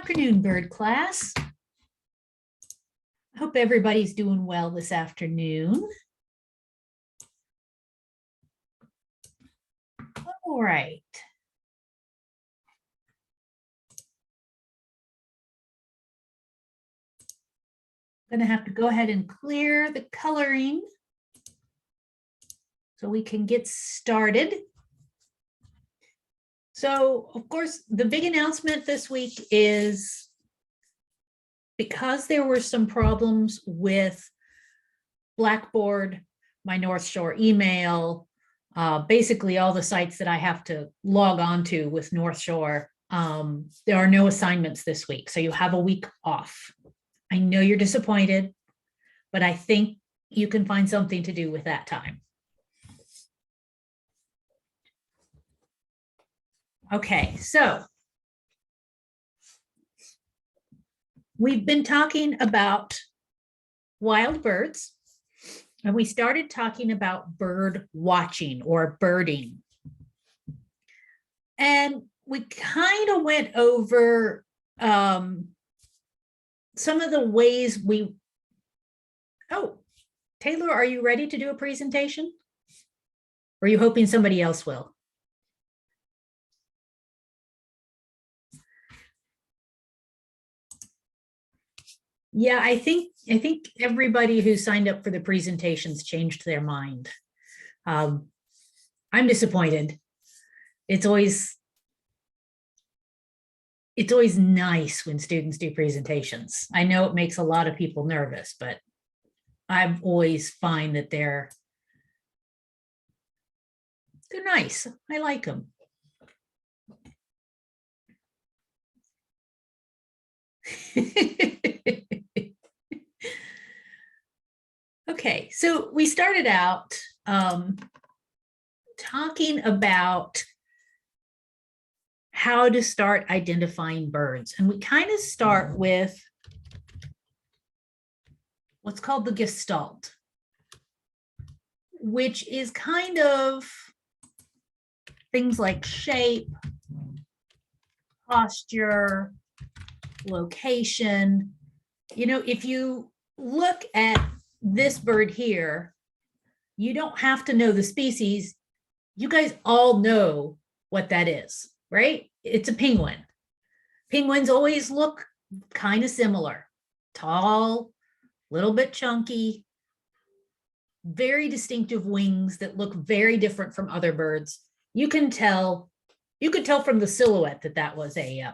afternoon, bird class. I hope everybody's doing well this afternoon. All right. I'm going to have to go ahead and clear the coloring so we can get started. So, of course, the big announcement this week is because there were some problems with Blackboard, my North Shore email, basically all the sites that I have to log on to with North Shore, there are no assignments this week. So you have a week off. I know you're disappointed, but I think you can find something to do with that time. Okay, so we've been talking about wild birds, and we started talking about bird watching or birding. And we kind of went over some of the ways Taylor, are you ready to do a presentation? Or are you hoping somebody else will? Yeah, I think everybody who signed up for the presentations changed their mind. I'm disappointed. It's always nice when students do presentations. I know it makes a lot of people nervous, but I always find that they're nice. I like them. Okay, so we started out talking about how to start identifying birds. And we kind of start with what's called the Gestalt, which is kind of things like shape, posture, location. You know, if you look at this bird here, you don't have to know the species. You guys all know what that is, right? It's a penguin. Penguins always look kind of similar. Tall, little bit chunky, very distinctive wings that look very different from other birds. You could tell from the silhouette that that was a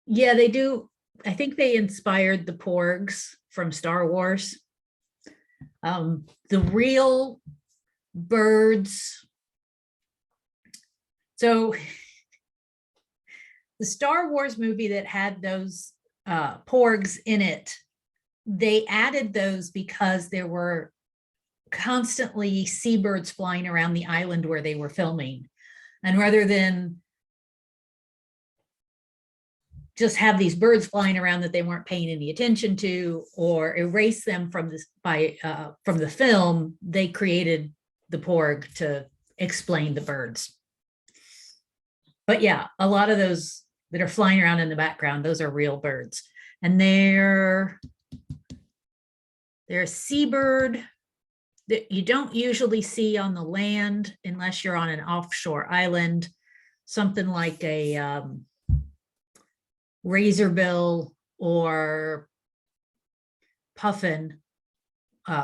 yeah, they do. I think they inspired the porgs from Star Wars. The real birds. So the Star Wars movie that had those porgs in it, they added those because there were constantly seabirds flying around the island where they were filming. And rather than just have these birds flying around that they weren't paying any attention to or erase them from from the film, they created the porg to explain the birds. But yeah, a lot of those that are flying around in the background, those are real birds. And they're a seabird that you don't usually see on the land unless you're on an offshore island, something like a razorbill or puffin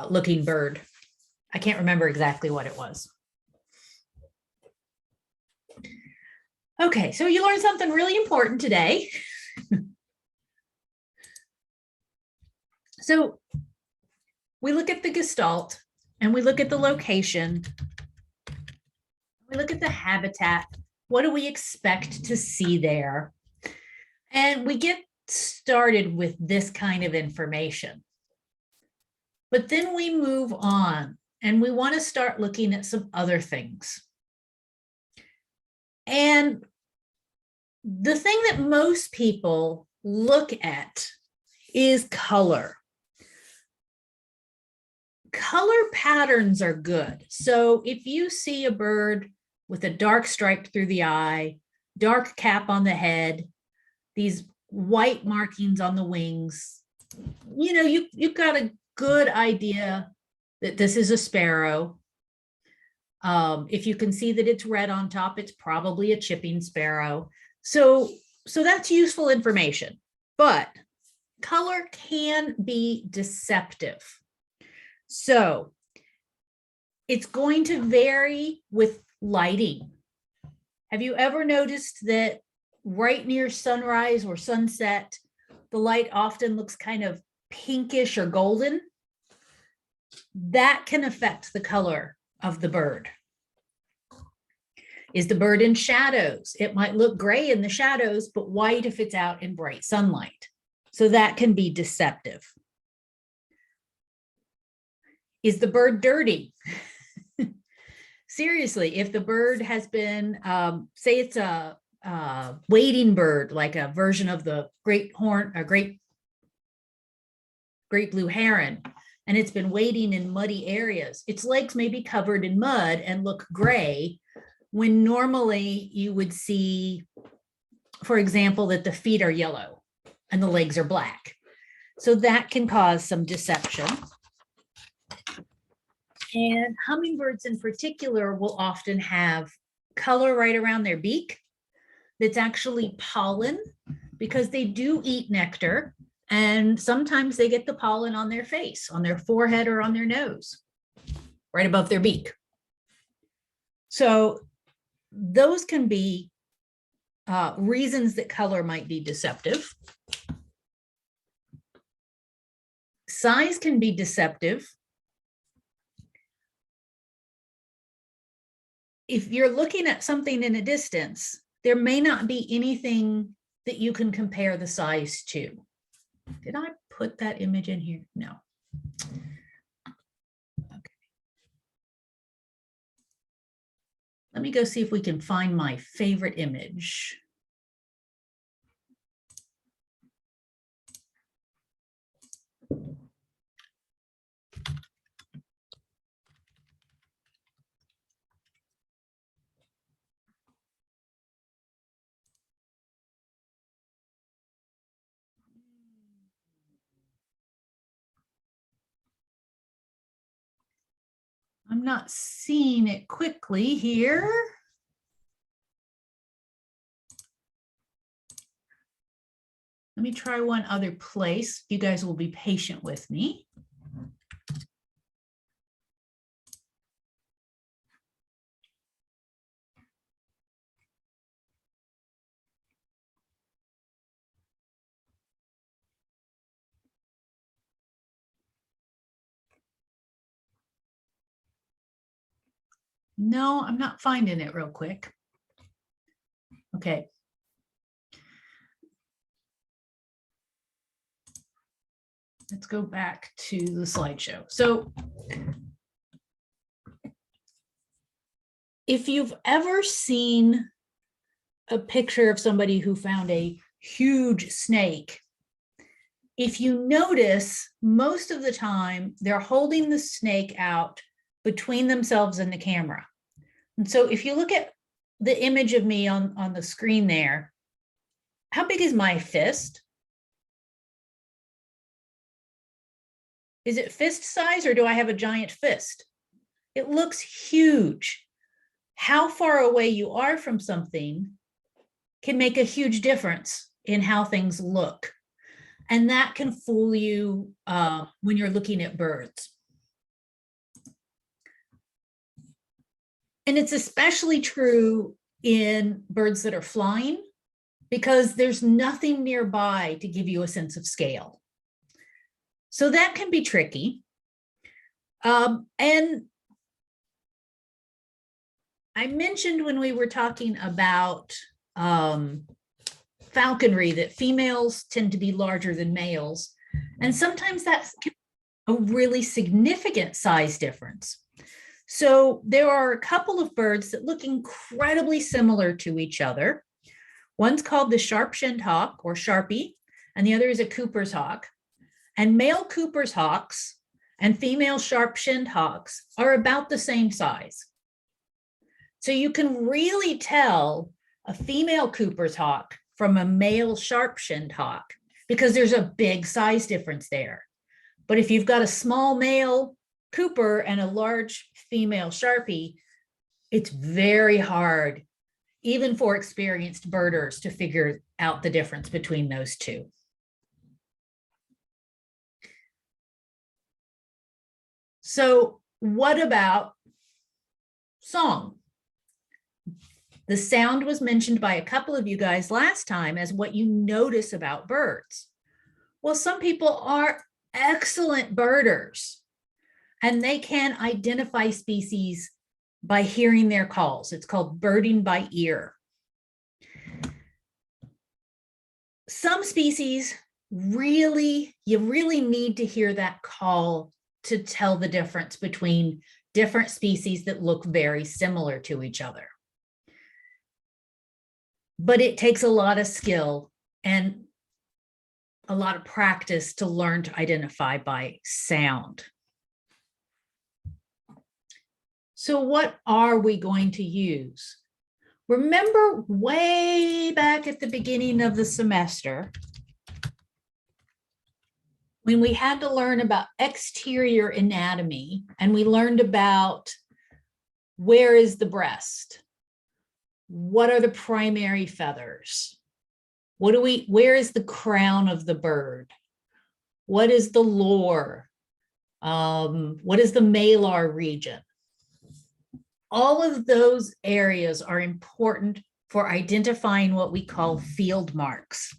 looking bird. I can't remember exactly what it was. Okay, so you learned something really important today. So we look at the Gestalt and we look at the location. We look at the habitat. What do we expect to see there? And we get started with this kind of information. But then we move on and we want to start looking at some other things. And the thing that most people look at is color. Color patterns are good. So if you see a bird with a dark stripe through the eye, dark cap on the head, these white markings on the wings. You know, you've got a good idea that this is a sparrow. If you can see that it's red on top, it's probably a chipping sparrow. So that's useful information, but color can be deceptive. So it's going to vary with lighting. Have you ever noticed that right near sunrise or sunset, the light often looks kind of pinkish or golden? That can affect the color of the bird. Is the bird in shadows? It might look gray in the shadows, but white if it's out in bright sunlight. So that can be deceptive. Is the bird dirty? Seriously, if the bird has been, say it's a wading bird, like a version of the great blue heron, and it's been wading in muddy areas, its legs may be covered in mud and look gray, when normally you would see, for example, that the feet are yellow and the legs are black. So that can cause some deception. And hummingbirds in particular will often have color right around their beak that's actually pollen, because they do eat nectar, and sometimes they get the pollen on their face, on their forehead, or on their nose, right above their beak. So those can be reasons that color might be deceptive. Size can be deceptive. If you're looking at something in a distance, there may not be anything that you can compare the size to. Did I put that image in here? No. Okay. Let me go see if we can find my favorite image. I'm not seeing it quickly here. Let me try one other place. You guys will be patient with me. No, I'm not finding it real quick. Okay. Let's go back to the slideshow. So if you've ever seen a picture of somebody who found a huge snake, if you notice, most of the time they're holding the snake out between themselves and the camera. And so if you look at the image of me on the screen there, how big is my fist? Is it fist size, or do I have a giant fist? It looks huge. How far away you are from something can make a huge difference in how things look. And that can fool you when you're looking at birds. And it's especially true in birds that are flying, because there's nothing nearby to give you a sense of scale. So that can be tricky. And I mentioned when we were talking about falconry that females tend to be larger than males. And sometimes that's a really significant size difference. So there are a couple of birds that look incredibly similar to each other. One's called the sharp-shinned hawk, or sharpie, and the other is a Cooper's hawk. And male Cooper's hawks and female sharp-shinned hawks are about the same size. So you can really tell a female Cooper's hawk from a male sharp-shinned hawk because there's a big size difference there. But if you've got a small male Cooper and a large female Sharpie, it's very hard, even for experienced birders, to figure out the difference between those two. So what about song? The sound was mentioned by a couple of you guys last time as what you notice about birds. Well, some people are excellent birders and they can identify species by hearing their calls. It's called birding by ear. Some species you really need to hear that call to tell the difference between different species that look very similar to each other. But it takes a lot of skill and a lot of practice to learn to identify by sound. So what are we going to use? Remember way back at the beginning of the semester, when we had to learn about exterior anatomy and we learned about where is the breast? What are the primary feathers? Where is the crown of the bird? What is the lore? What is the malar region? All of those areas are important for identifying what we call field marks.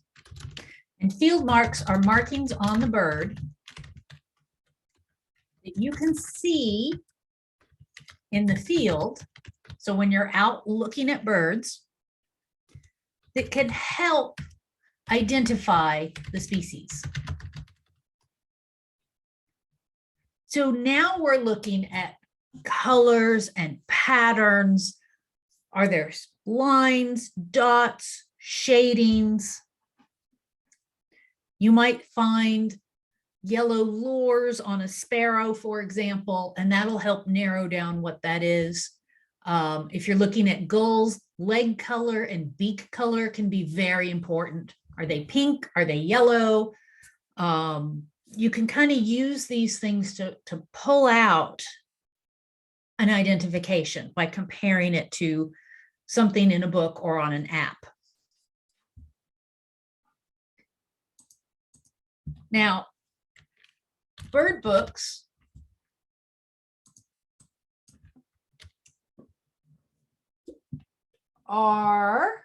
And field marks are markings on the bird that you can see in the field. So when you're out looking at birds, that can help identify the species. So now we're looking at colors and patterns. Are there lines, dots, shadings? You might find yellow lures on a sparrow, for example, and that'll help narrow down what that is. If you're looking at gulls, leg color and beak color can be very important. Are they pink? Are they yellow? You can kind of use these things to pull out an identification by comparing it to something in a book or on an app. Now, bird books are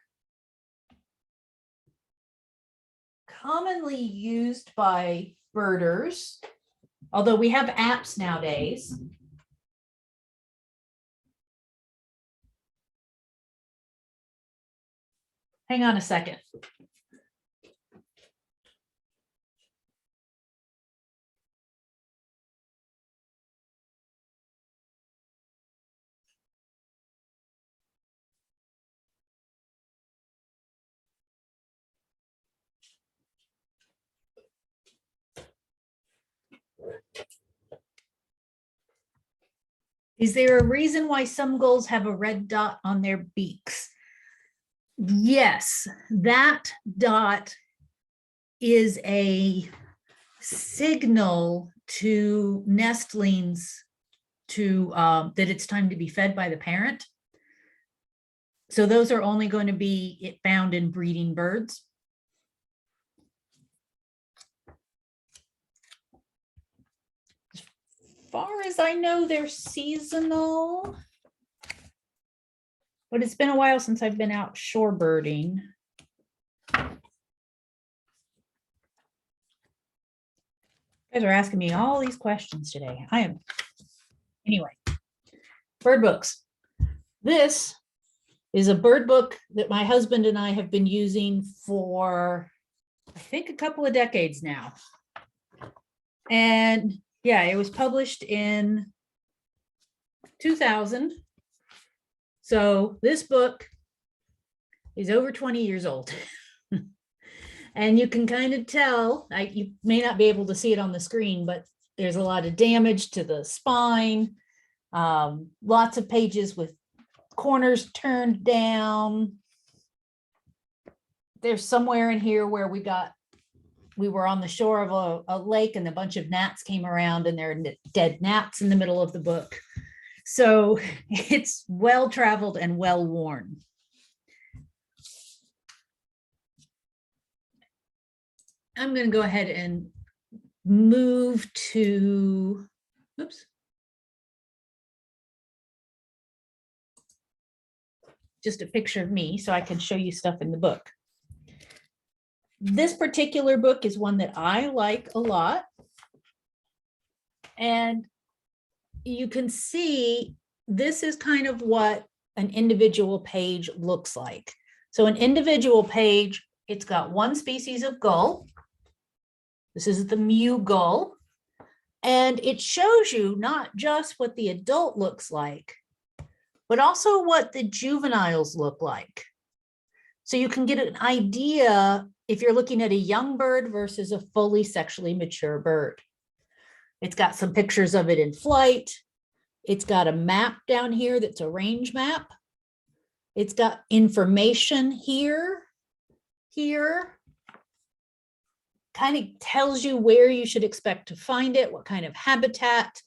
commonly used by birders, although we have apps nowadays. Hang on a second. Is there a reason why some gulls have a red dot on their beaks? Yes, that dot is a signal to nestlings that it's time to be fed by the parent. So those are only going to be found in breeding birds. As far as I know, they're seasonal. But it's been a while since I've been out shorebirding. You guys are asking me all these questions today. Anyway, bird books. This is a bird book that my husband and I have been using for, I think, a couple of decades now. And yeah, it was published in 2000. So this book is over 20 years old. And you can kind of tell, you may not be able to see it on the screen, but there's a lot of damage to the spine, lots of pages with corners turned down. There's somewhere in here where we were on the shore of a lake and a bunch of gnats came around and there are dead gnats in the middle of the book. So it's well traveled and well worn. I'm going to go ahead and move to, oops. Just a picture of me so I can show you stuff in the book. This particular book is one that I like a lot. And you can see this is kind of what an individual page looks like. So an individual page, it's got one species of gull. This is the Mew gull. And it shows you not just what the adult looks like, but also what the juveniles look like. So you can get an idea if you're looking at a young bird versus a fully sexually mature bird. It's got some pictures of it in flight. It's got a map down here that's a range map. It's got information here, kind of tells you where you should expect to find it, what kind of habitat.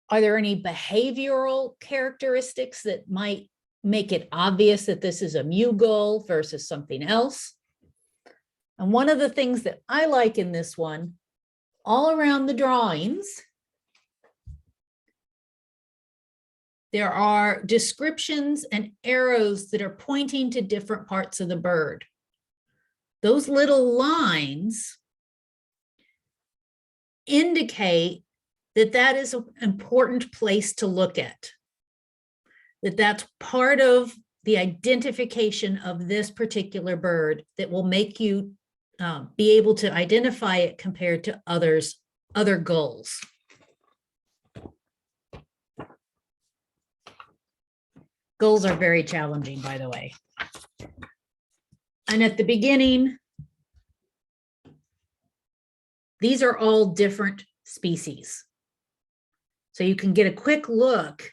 Are there any behavioral characteristics that might make it obvious that this is a Mew gull versus something else? And one of the things that I like in this one, all around the drawings, there are descriptions and arrows that are pointing to different parts of the bird. Those little lines indicate that that is an important place to look at, that that's part of the identification of this particular bird that will make you be able to identify it compared to other gulls. Gulls are very challenging, by the way. And at the beginning, these are all different species. So you can get a quick look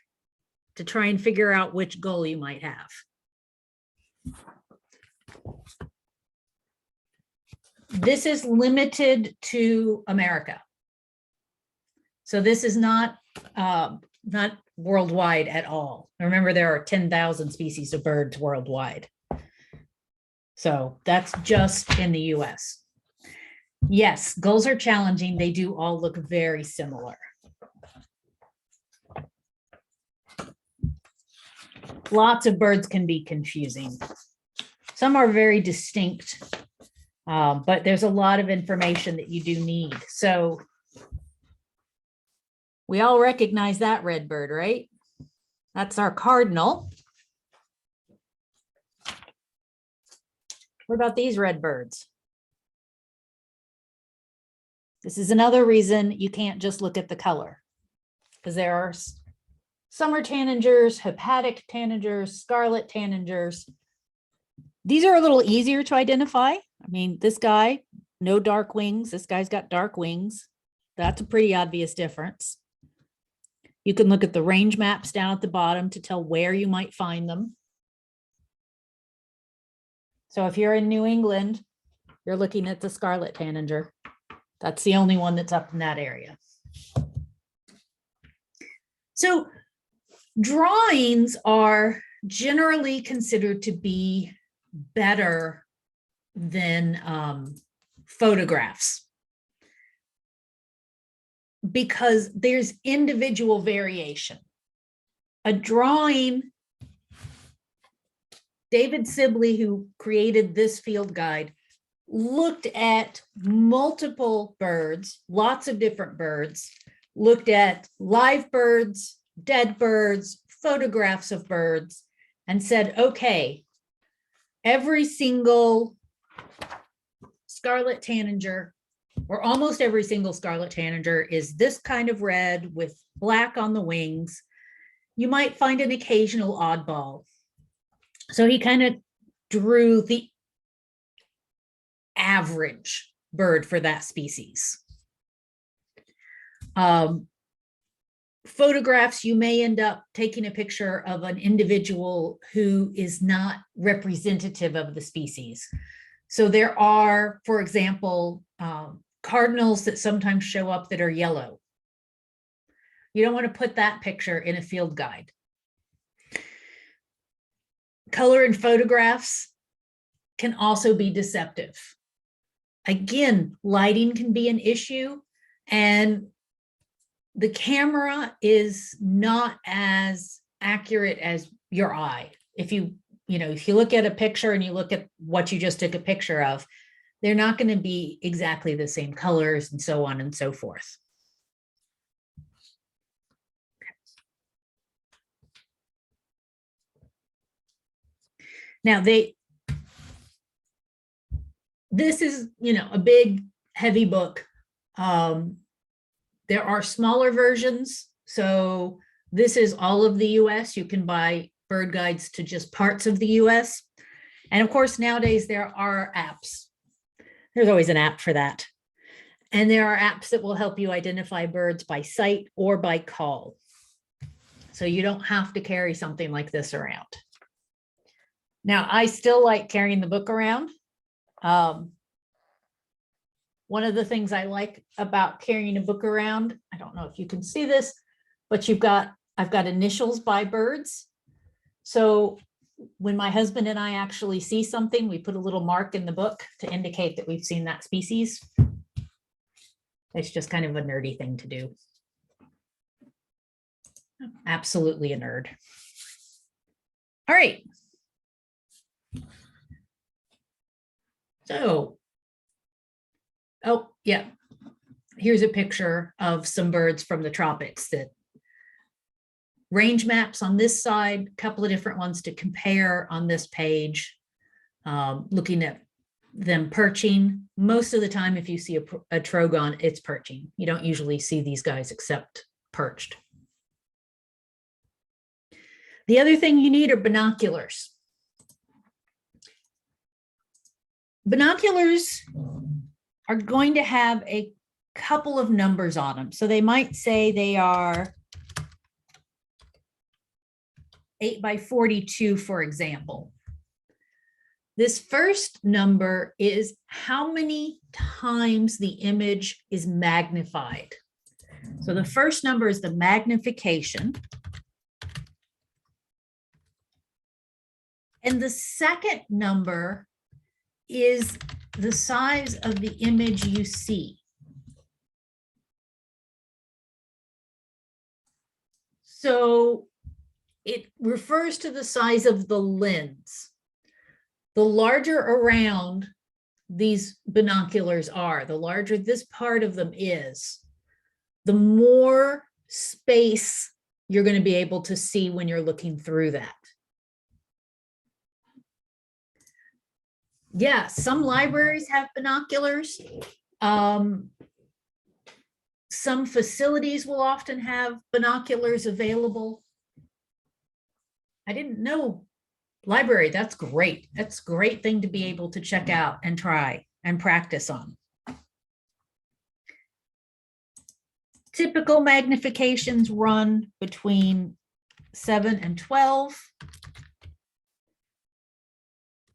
to try and figure out which gull you might have. This is limited to America. So this is not worldwide at all. Remember, there are 10,000 species of birds worldwide. So that's just in the US. Yes, gulls are challenging. They do all look very similar. Lots of birds can be confusing. Some are very distinct, but there's a lot of information that you do need. So we all recognize that red bird, right? That's our cardinal. What about these red birds? This is another reason you can't just look at the color, because there are summer tanagers, hepatic tanagers, scarlet tanagers. These are a little easier to identify. I mean, this guy, no dark wings. This guy's got dark wings. That's a pretty obvious difference. You can look at the range maps down at the bottom to tell where you might find them. So if you're in New England, you're looking at the scarlet tanager. That's the only one that's up in that area. So drawings are generally considered to be better than photographs, because there's individual variation. A drawing, David Sibley, who created this field guide, looked at multiple birds, lots of different birds, looked at live birds, dead birds, photographs of birds, and said, okay, every single scarlet tanager, or almost every single scarlet tanager, is this kind of red with black on the wings. You might find an occasional oddball. So he kind of drew the average bird for that species. photographs, you may end up taking a picture of an individual who is not representative of the species. So there are, for example, cardinals that sometimes show up that are yellow. You don't want to put that picture in a field guide. Color in photographs can also be deceptive. Again, lighting can be an issue, and the camera is not as accurate as your eye. If you look at a picture and you look at what you just took a picture of, they're not going to be exactly the same colors and so on and so forth. Now this is, a big, heavy book. There are smaller versions. So this is all of the US. You can buy bird guides to just parts of the US. And of course, nowadays there are apps. There's always an app for that. And there are apps that will help you identify birds by sight or by call. So you don't have to carry something like this around. Now, I still like carrying the book around. One of the things I like about carrying a book around, I don't know if you can see this, but I've got initials by birds. So when my husband and I actually see something, we put a little mark in the book to indicate that we've seen that species. It's just kind of a nerdy thing to do. Absolutely a nerd. All right. So, oh, yeah. Here's a picture of some birds from the tropics. That range maps on this side, a couple of different ones to compare on this page, looking at them perching. Most of the time, if you see a trogon, it's perching. You don't usually see these guys except perched. The other thing you need are binoculars. Binoculars are going to have a couple of numbers on them. So they might say they are 8 by 42, for example. This first number is how many times the image is magnified. So the first number is the magnification. And the second number is the size of the image you see. So it refers to the size of the lens. The larger around these binoculars are, the larger this part of them is, the more space you're going to be able to see when you're looking through that. Yeah, some libraries have binoculars. Some facilities will often have binoculars available. I didn't know. Library, that's great. That's a great thing to be able to check out and try and practice on. Typical magnifications run between 7 and 12.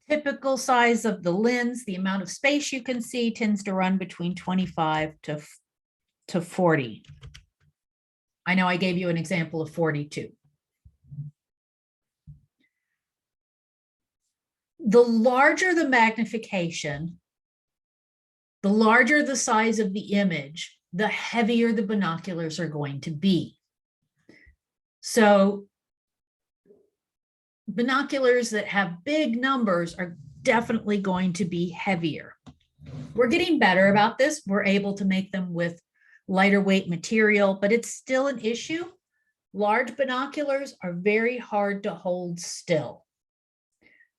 Typical size of the lens, the amount of space you can see, tends to run between 25 to 40. I know I gave you an example of 42. The larger the magnification, the larger the size of the image, the heavier the binoculars are going to be. So binoculars that have big numbers are definitely going to be heavier. We're getting better about this. We're able to make them with lighter weight material, but it's still an issue. Large binoculars are very hard to hold still.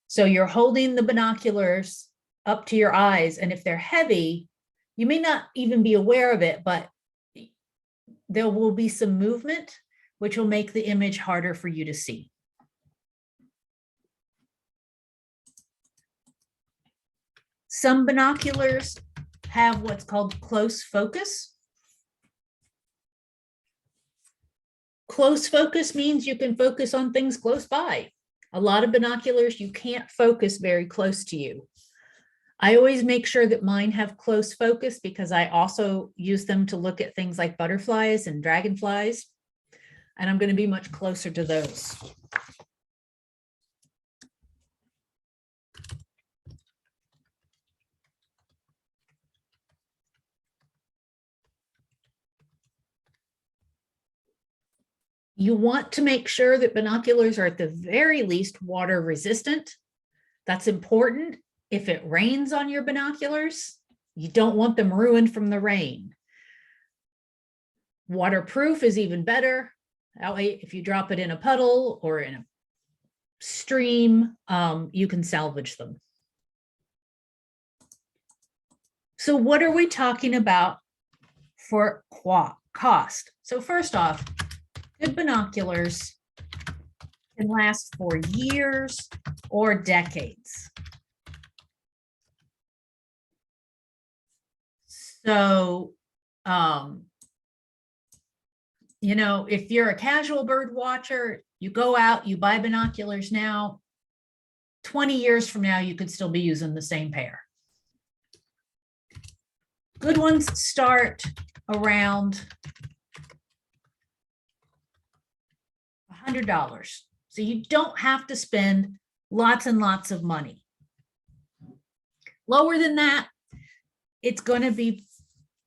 So you're holding the binoculars up to your eyes, and if they're heavy, you may not even be aware of it, but there will be some movement, which will make the image harder for you to see. Some binoculars have what's called close focus. Close focus means you can focus on things close by. A lot of binoculars, you can't focus very close to you. I always make sure that mine have close focus because I also use them to look at things like butterflies and dragonflies. And I'm going to be much closer to those. You want to make sure that binoculars are at the very least water resistant. That's important. If it rains on your binoculars, you don't want them ruined from the rain. Waterproof is even better. That way, if you drop it in a puddle or in a stream, you can salvage them. So what are we talking about for cost? So first off, good binoculars can last for years or decades. So, you know, if you're a casual bird watcher, you go out, you buy binoculars now, 20 years from now, you could still be using the same pair. Good ones start around $100. So you don't have to spend lots and lots of money. Lower than that, it's going to be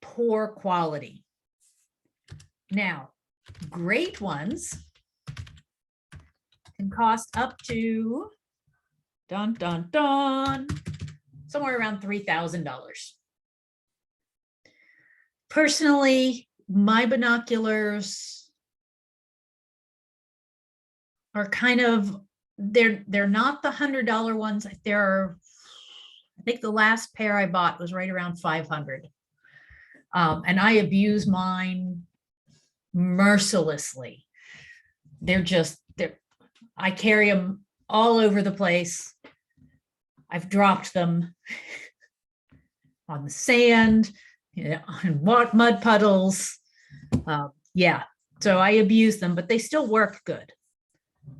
poor quality. Now, great ones can cost up to somewhere around $3,000. Personally, my binoculars are kind of, they're not the $100 ones. I think the last pair I bought was right around 500. And I abuse mine mercilessly. I carry them all over the place. I've dropped them on the sand, on mud puddles. Yeah, so I abuse them, but they still work good.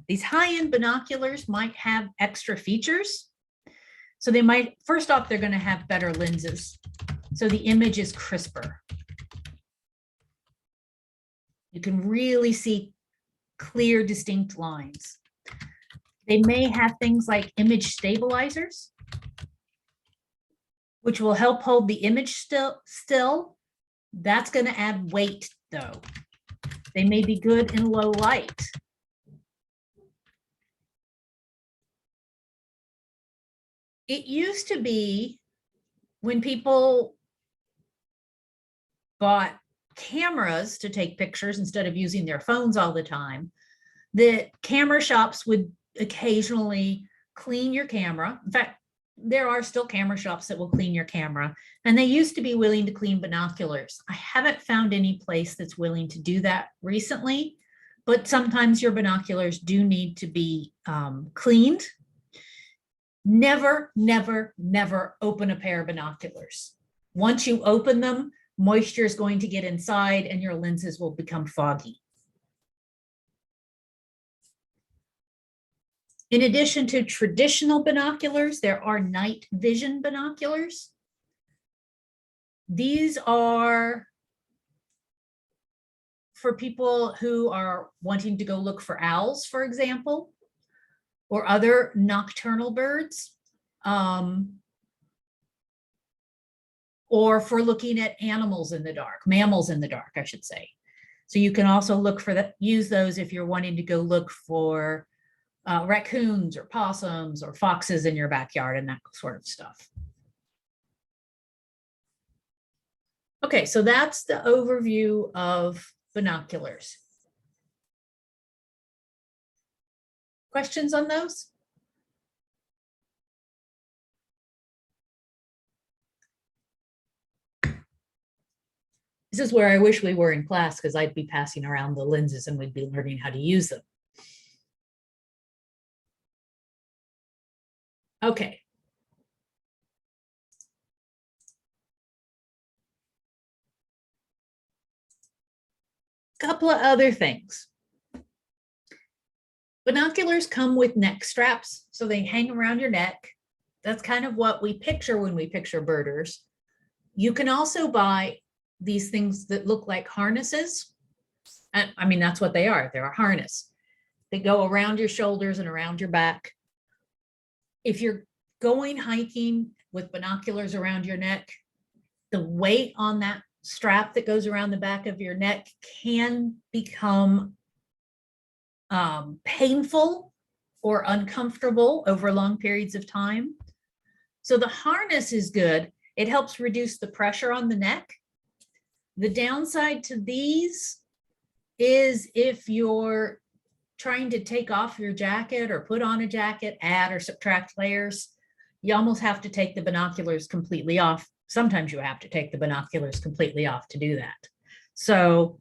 These high-end binoculars might have extra features. So they might, first off, they're going to have better lenses. So the image is crisper. You can really see clear, distinct lines. They may have things like image stabilizers, which will help hold the image still. That's going to add weight, though. They may be good in low light. It used to be when people bought cameras to take pictures instead of using their phones all the time, that camera shops would occasionally clean your camera. In fact, there are still camera shops that will clean your camera, and they used to be willing to clean binoculars. I haven't found any place that's willing to do that recently, but sometimes your binoculars do need to be cleaned. Never, never, never open a pair of binoculars. Once you open them, moisture is going to get inside and your lenses will become foggy. In addition to traditional binoculars, there are night vision binoculars. These are for people who are wanting to go look for owls, for example, or other nocturnal birds, or for looking at animals in the dark, mammals in the dark, I should say. So you can also look for that, use those if you're wanting to go look for raccoons or possums or foxes in your backyard and that sort of stuff. Okay, so that's the overview of binoculars. Questions on those? This is where I wish we were in class, because I'd be passing around the lenses and we'd be learning how to use them. Okay. Couple of other things. Binoculars come with neck straps, so they hang around your neck. That's kind of what we picture when we picture birders. You can also buy these things that look like harnesses. And I mean, that's what they are. They're a harness. They go around your shoulders and around your back. If you're going hiking with binoculars around your neck, the weight on that strap that goes around the back of your neck can become painful or uncomfortable over long periods of time. So the harness is good. It helps reduce the pressure on the neck. The downside to these is if you're trying to take off your jacket or put on a jacket, add or subtract layers, you almost have to take the binoculars completely off. Sometimes you have to take the binoculars completely off to do that. So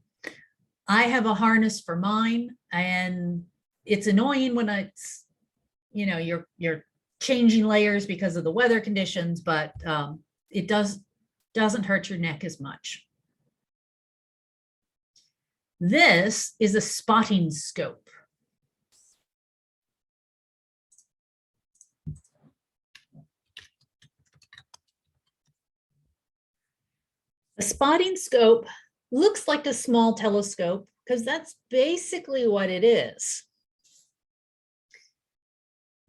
I have a harness for mine, and it's annoying when it's, you know, you're changing layers because of the weather conditions, but it doesn't hurt your neck as much. This is a spotting scope. A spotting scope looks like a small telescope because that's basically what it is.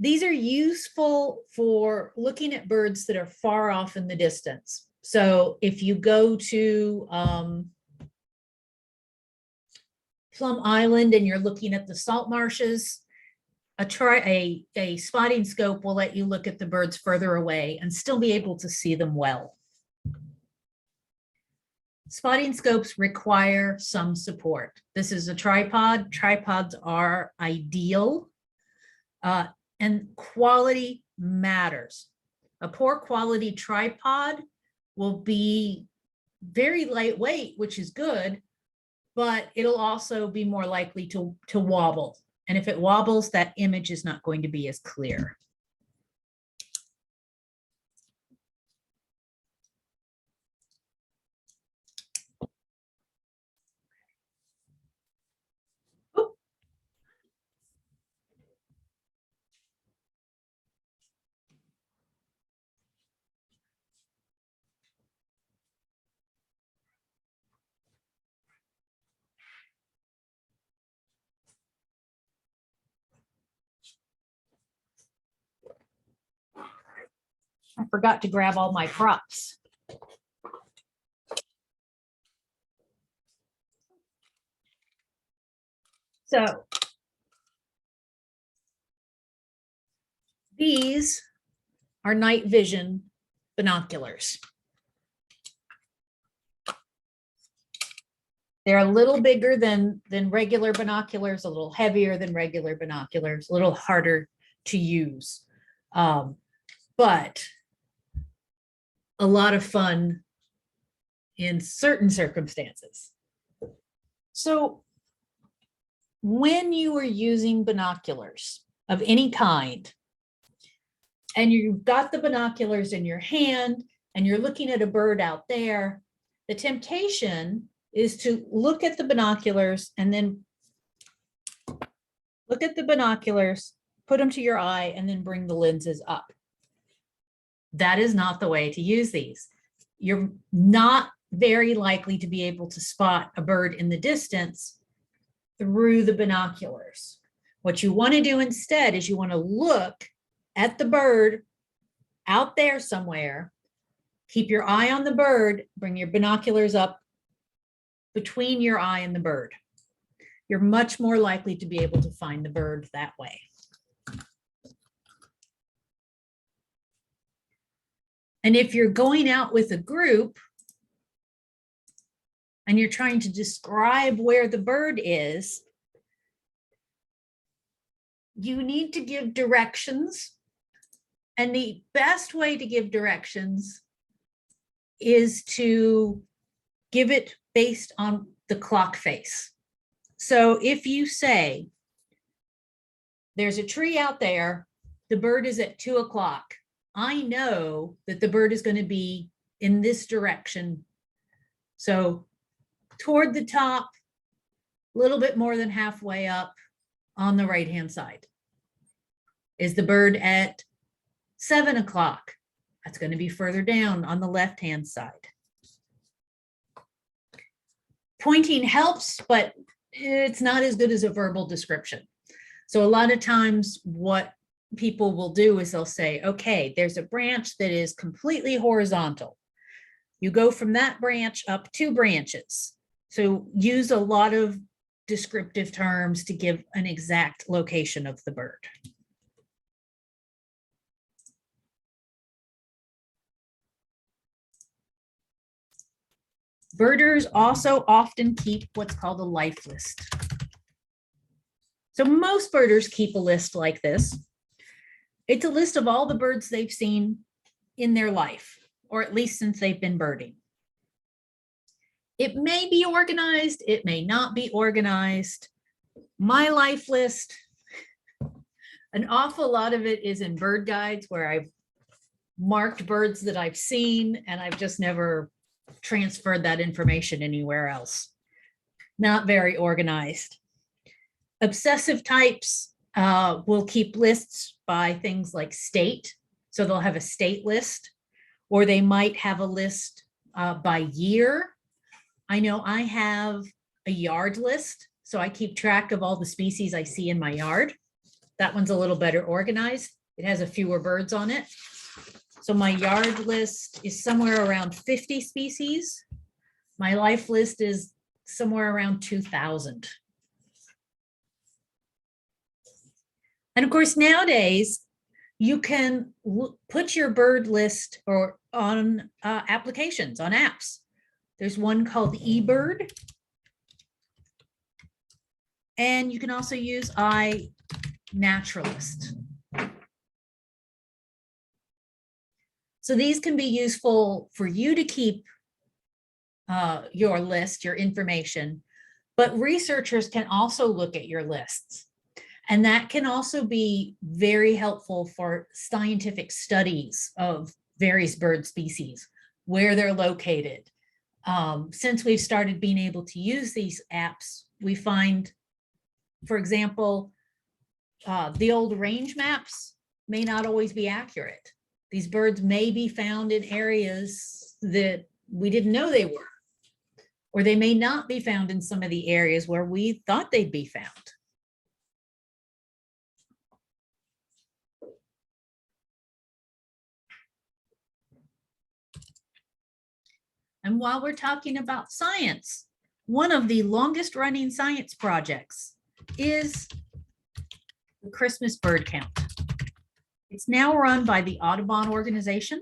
These are useful for looking at birds that are far off in the distance. So if you go to Plum Island and you're looking at the salt marshes, a spotting scope will let you look at the birds further away and still be able to see them well. Spotting scopes require some support. This is a tripod. Tripods are ideal, and quality matters. A poor quality tripod will be very lightweight, which is good, but it'll also be more likely to wobble. And if it wobbles, that image is not going to be as clear. I forgot to grab all my props. So these are night vision binoculars. They're a little bigger than regular binoculars, a little heavier than regular binoculars, a little harder to use, but a lot of fun in certain circumstances. So when you are using binoculars of any kind, and you've got the binoculars in your hand and you're looking at a bird out there, the temptation is to look at the binoculars and then look at the binoculars, put them to your eye, and then bring the lenses up. That is not the way to use these. You're not very likely to be able to spot a bird in the distance through the binoculars. What you want to do instead is you want to look at the bird out there somewhere, keep your eye on the bird, bring your binoculars up between your eye and the bird. You're much more likely to be able to find the bird that way. And if you're going out with a group and you're trying to describe where the bird is, you need to give directions. And the best way to give directions is to give it based on the clock face. So if you say, there's a tree out there, the bird is at 2 o'clock, I know that the bird is going to be in this direction. So toward the top, a little bit more than halfway up on the right-hand side? Is the bird at 7 o'clock? That's going to be further down on the left-hand side. Pointing helps, but it's not as good as a verbal description. So a lot of times what people will do is they'll say, okay, there's a branch that is completely horizontal. You go from that branch up 2 branches. So use a lot of descriptive terms to give an exact location of the bird. Birders also often keep what's called a life list. So most birders keep a list like this. It's a list of all the birds they've seen in their life, or at least since they've been birding. It may be organized, it may not be organized. My life list, an awful lot of it is in bird guides where I've marked birds that I've seen and I've just never transferred that information anywhere else. Not very organized. Obsessive types will keep lists by things like state. So they'll have a state list, or they might have a list by year. I know I have a yard list, so I keep track of all the species I see in my yard. That one's a little better organized. It has a fewer birds on it. So my yard list is somewhere around 50 species. My life list is somewhere around 2,000. And of course, nowadays, you can put your bird list or on applications, on apps. There's one called eBird. And you can also use iNaturalist. So these can be useful for you to keep your list, your information, but researchers can also look at your lists. And that can also be very helpful for scientific studies of various bird species, where they're located. Since we've started being able to use these apps, we find, for example, the old range maps may not always be accurate. These birds may be found in areas that we didn't know they were, or they may not be found in some of the areas where we thought they'd be found. And while we're talking about science, one of the longest running science projects is the Christmas bird count. It's now run by the Audubon organization.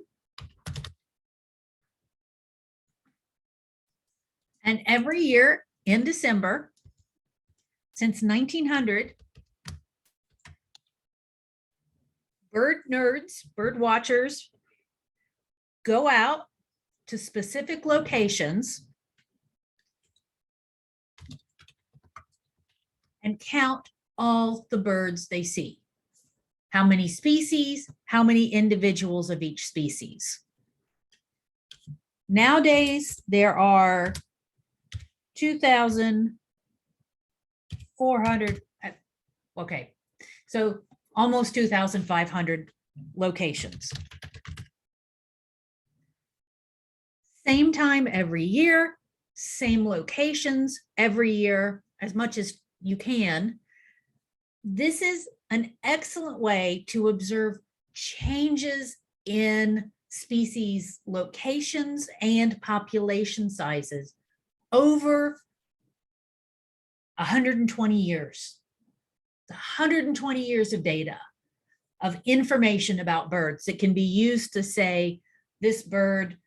And every year in December, since 1900, bird nerds, bird watchers, go out to specific locations and count all the birds they see. How many species, how many individuals of each species. Nowadays, there are 2,400, okay, so almost 2,500 locations. Same time every year, same locations every year, as much as you can. This is an excellent way to observe changes in species locations and population sizes over 120 years. 120 years of data, of information about birds that can be used to say this bird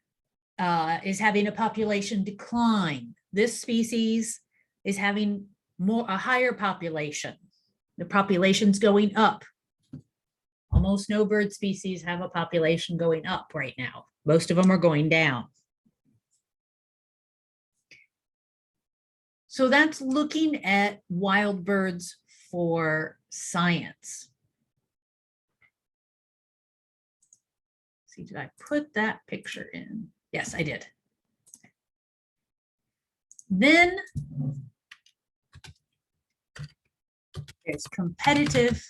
is having a population decline. This species is having a higher population. The population's going up. Almost no bird species have a population going up right now. Most of them are going down. So that's looking at wild birds for science. See, did I put that picture in? Yes, I did. Then It's competitive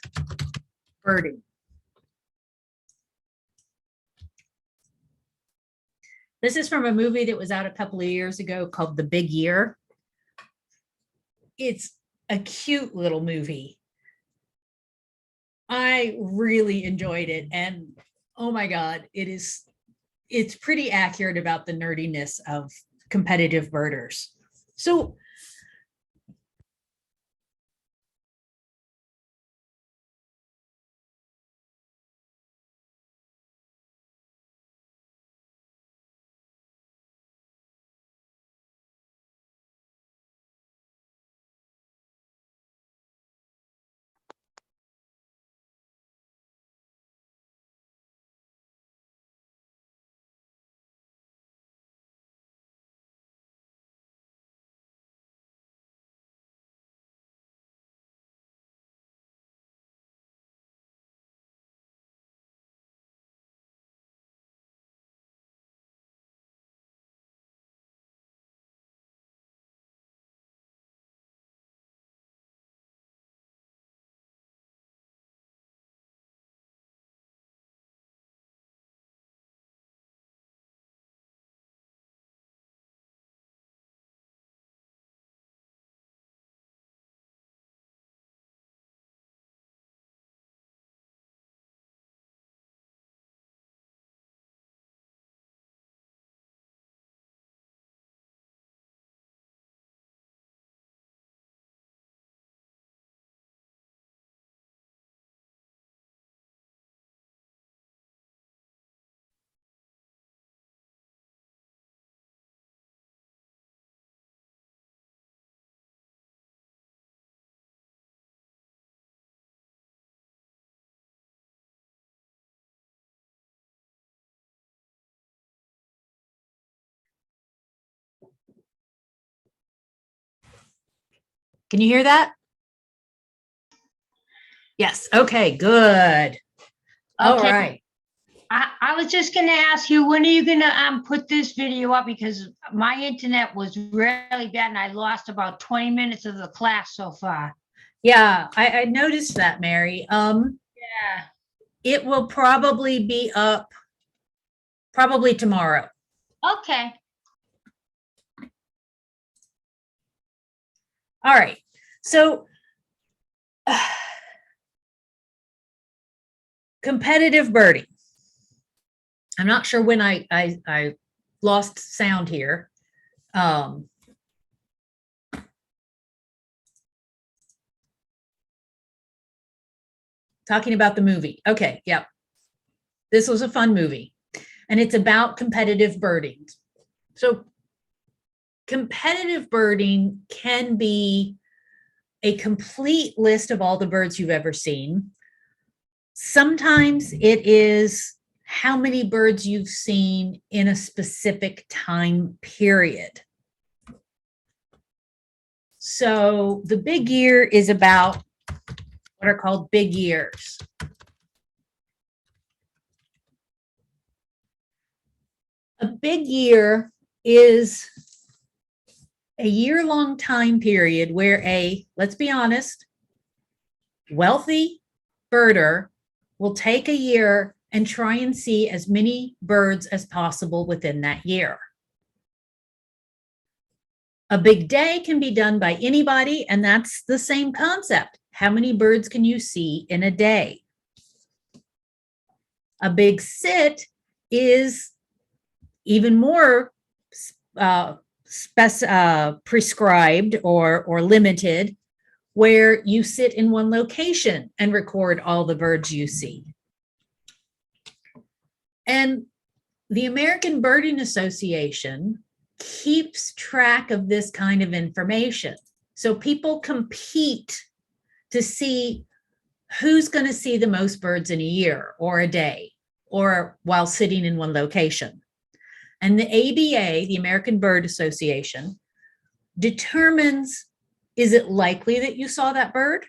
birding. This is from a movie that was out a couple of years ago called The Big Year. It's a cute little movie. I really enjoyed it. And oh my God, it's pretty accurate about the nerdiness of competitive birders. So can you hear that? Yes. Okay, good. All Okay. right. I was just going to ask you, when are you going to put this video up? Because my internet was really bad and I lost about 20 minutes of the class so far. Yeah, I noticed that, Mary. Yeah. It will probably be up probably tomorrow. Okay. All right. So competitive birding. I'm not sure when I lost sound here. Talking about the movie. Okay, yep. This was a fun movie. And it's about competitive birding. So competitive birding can be a complete list of all the birds you've ever seen. Sometimes it is how many birds you've seen in a specific time period. So the big year is about what are called big years. A big year is a year-long time period where let's be honest, wealthy birder will take a year and try and see as many birds as possible within that year. A big day can be done by anybody, and that's the same concept. How many birds can you see in a day? A big sit is even more prescribed or limited, where you sit in one location and record all the birds you see. And the American Birding Association keeps track of this kind of information. So people compete to see who's going to see the most birds in a year or a day or while sitting in one location. And the ABA, the American Bird Association, determines, is it likely that you saw that bird?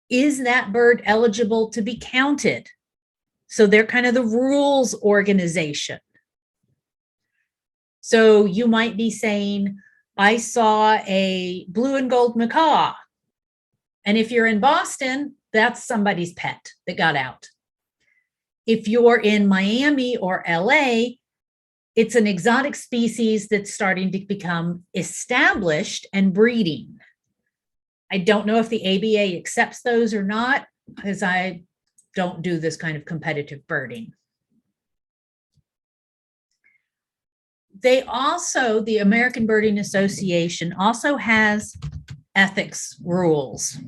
Is that bird eligible to be counted? So they're kind of the rules organization. So you might be saying, I saw a blue and gold macaw. And if you're in Boston, that's somebody's pet that got out. If you're in Miami or LA, it's an exotic species that's starting to become established and breeding. I don't know if the ABA accepts those or not, because I don't do this kind of competitive birding. They also, the American Birding Association also has ethics rules.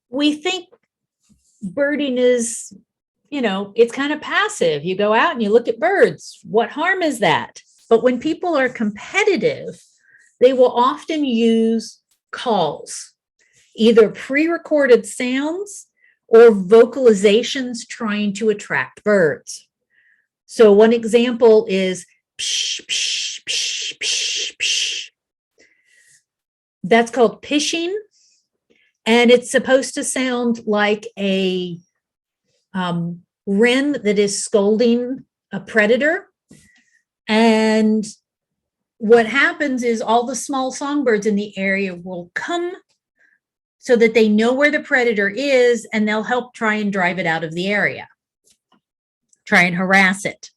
We think birding is, you know, it's kind of passive. You go out and you look at birds. What harm is that? But when people are competitive, they will often use calls, either pre-recorded sounds or vocalizations trying to attract birds. So one example is psh, psh, psh, psh, psh. That's called pishing, and it's supposed to sound like a wren that is scolding a predator. And what happens is all the small songbirds in the area will come so that they know where the predator is, and they'll help try and drive it out of the area, try and harass it.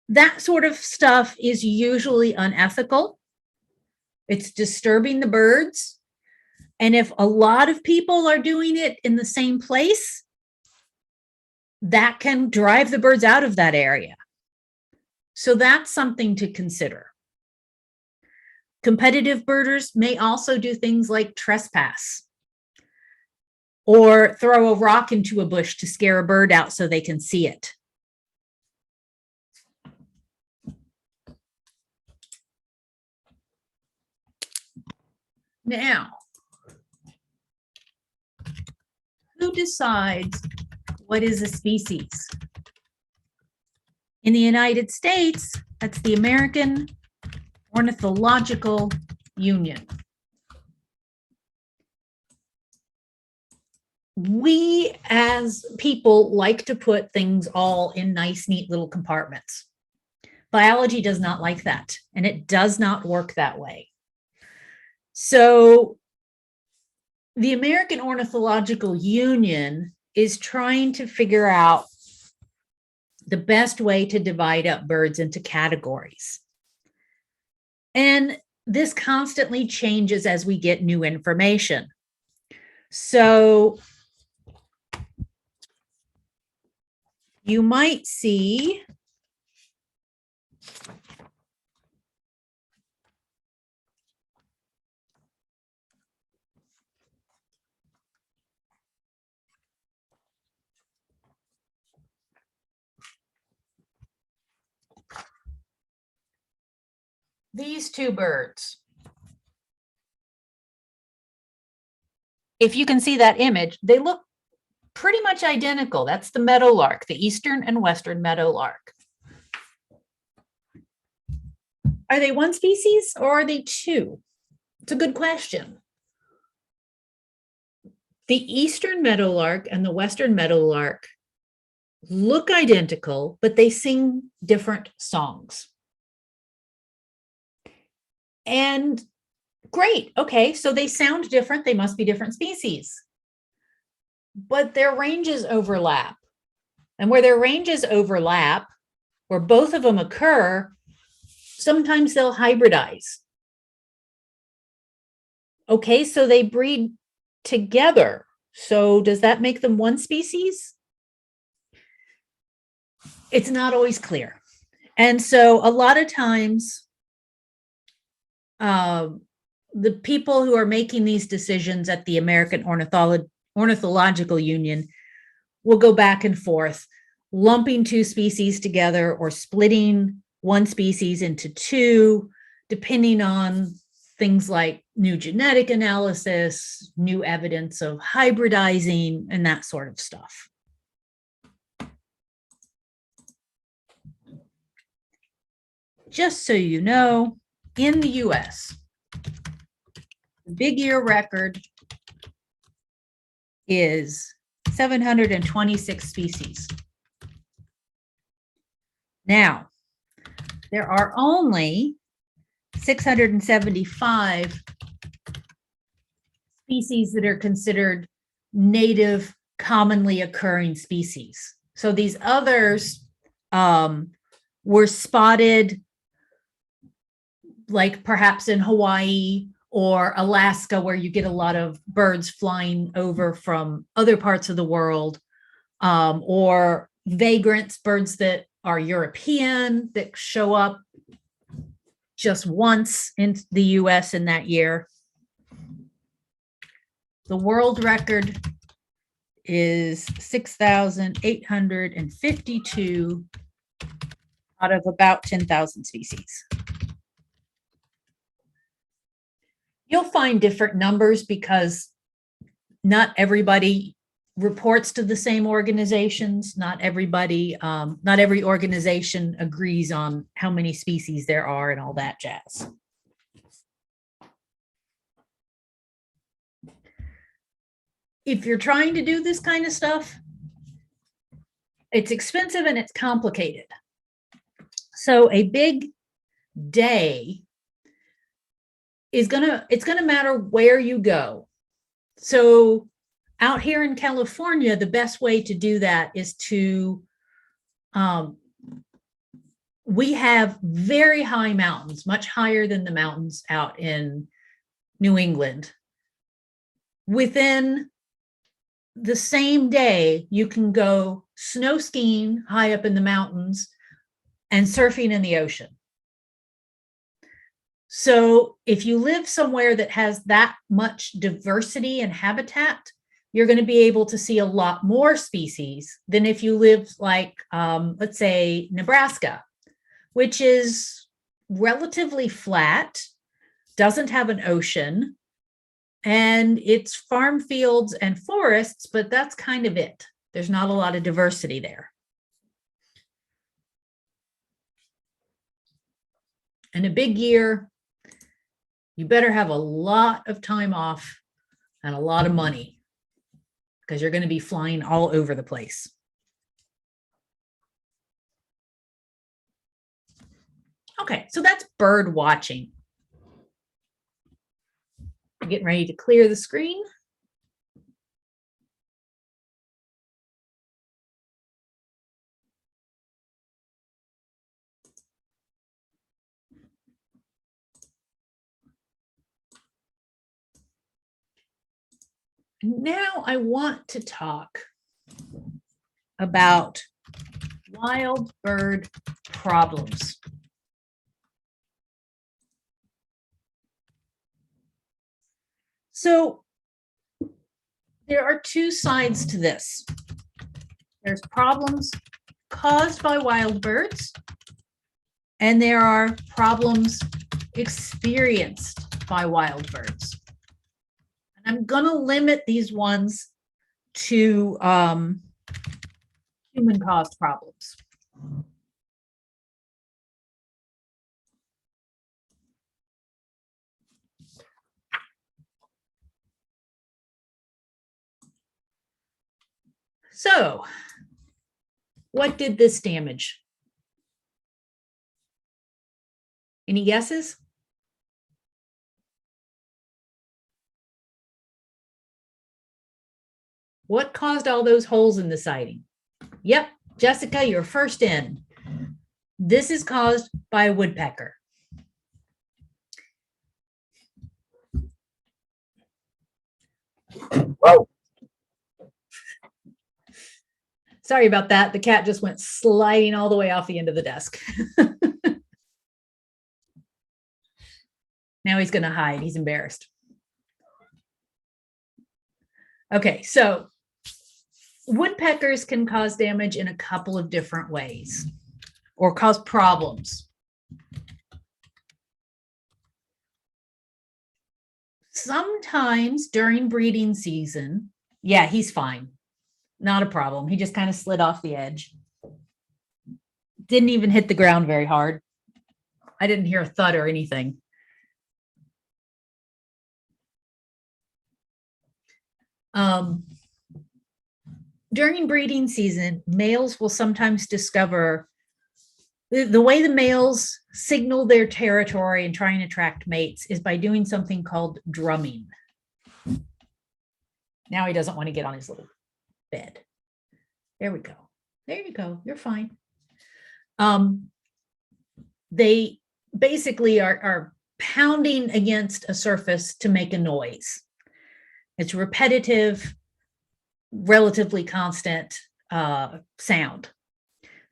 That sort of stuff is usually unethical. It's disturbing the birds. And if a lot of people are doing it in the same place, that can drive the birds out of that area. So that's something to consider. Competitive birders may also do things like trespass or throw a rock into a bush to scare a bird out so they can see it. Now, who decides what is a species? In the United States, that's the American Ornithological Union. We as people like to put things all in nice, neat little compartments. Biology does not like that, and it does not work that way. So the American Ornithological Union is trying to figure out the best way to divide up birds into categories. And this constantly changes as we get new information. So you might see these two birds. If you can see that image, they look pretty much identical. That's the meadowlark, the eastern and western meadowlark. Are they one species or are they two? It's a good question. The eastern meadowlark and the western meadowlark look identical, but they sing different songs. And great, okay, so they sound different, they must be different species. But their ranges overlap. And where their ranges overlap, where both of them occur, sometimes they'll hybridize. Okay, so they breed together. So does that make them one species? It's not always clear. And so a lot of times, the people who are making these decisions at the American Ornithological Union will go back and forth, lumping two species together or splitting one species into two, depending on things like new genetic analysis, new evidence of hybridizing, and that sort of stuff. Just so you know, in the US, the big ear record is 726 species. Now, there are only 675 species that are considered native, commonly occurring species. So these others were spotted, like perhaps in Hawaii or Alaska, where you get a lot of birds flying over from other parts of the world, or vagrants, birds that are European that show up just once in the US in that year. The world record is 6,852 out of about 10,000 species. You'll find different numbers because not everybody reports to the same organizations. Not everybody, not every organization agrees on how many species there are and all that jazz. If you're trying to do this kind of stuff, it's expensive and it's complicated. So a big day is it's gonna matter where you go. So out here in California, the best way to do that is to, we have very high mountains, much higher than the mountains out in New England. Within the same day, you can go snow skiing high up in the mountains and surfing in the ocean. So if you live somewhere that has that much diversity and habitat, you're going to be able to see a lot more species than if you live like, let's say, Nebraska, which is relatively flat, doesn't have an ocean, and it's farm fields and forests, but that's kind of it. There's not a lot of diversity there. In a big year, you better have a lot of time off and a lot of money, because you're going to be flying all over the place. Okay, so that's bird watching. Getting ready to clear the screen. Now I want to talk about wild bird problems. So there are two sides to this. There's problems caused by wild birds, and there are problems experienced by wild birds. And I'm going to limit these ones to human-caused problems. So, what did this damage? Any guesses? What caused all those holes in the siding? Yep, Jessica, you're first in. This is caused by a woodpecker. Whoa. Sorry about that. The cat just went sliding all the way off the end of the desk. Now he's going to hide. He's embarrassed. Okay, so woodpeckers can cause damage in a couple of different ways, or cause problems. Sometimes during breeding season, yeah, he's fine. Not a problem. He just kind of slid off the edge. Didn't even hit the ground very hard. I didn't hear a thud or anything. During breeding season, males will sometimes discover The way the males signal their territory and try and attract mates is by doing something called drumming. Now he doesn't want to get on his little bed. There we go. There you go. You're fine. They basically are pounding against a surface to make a noise. It's repetitive, relatively constant sound.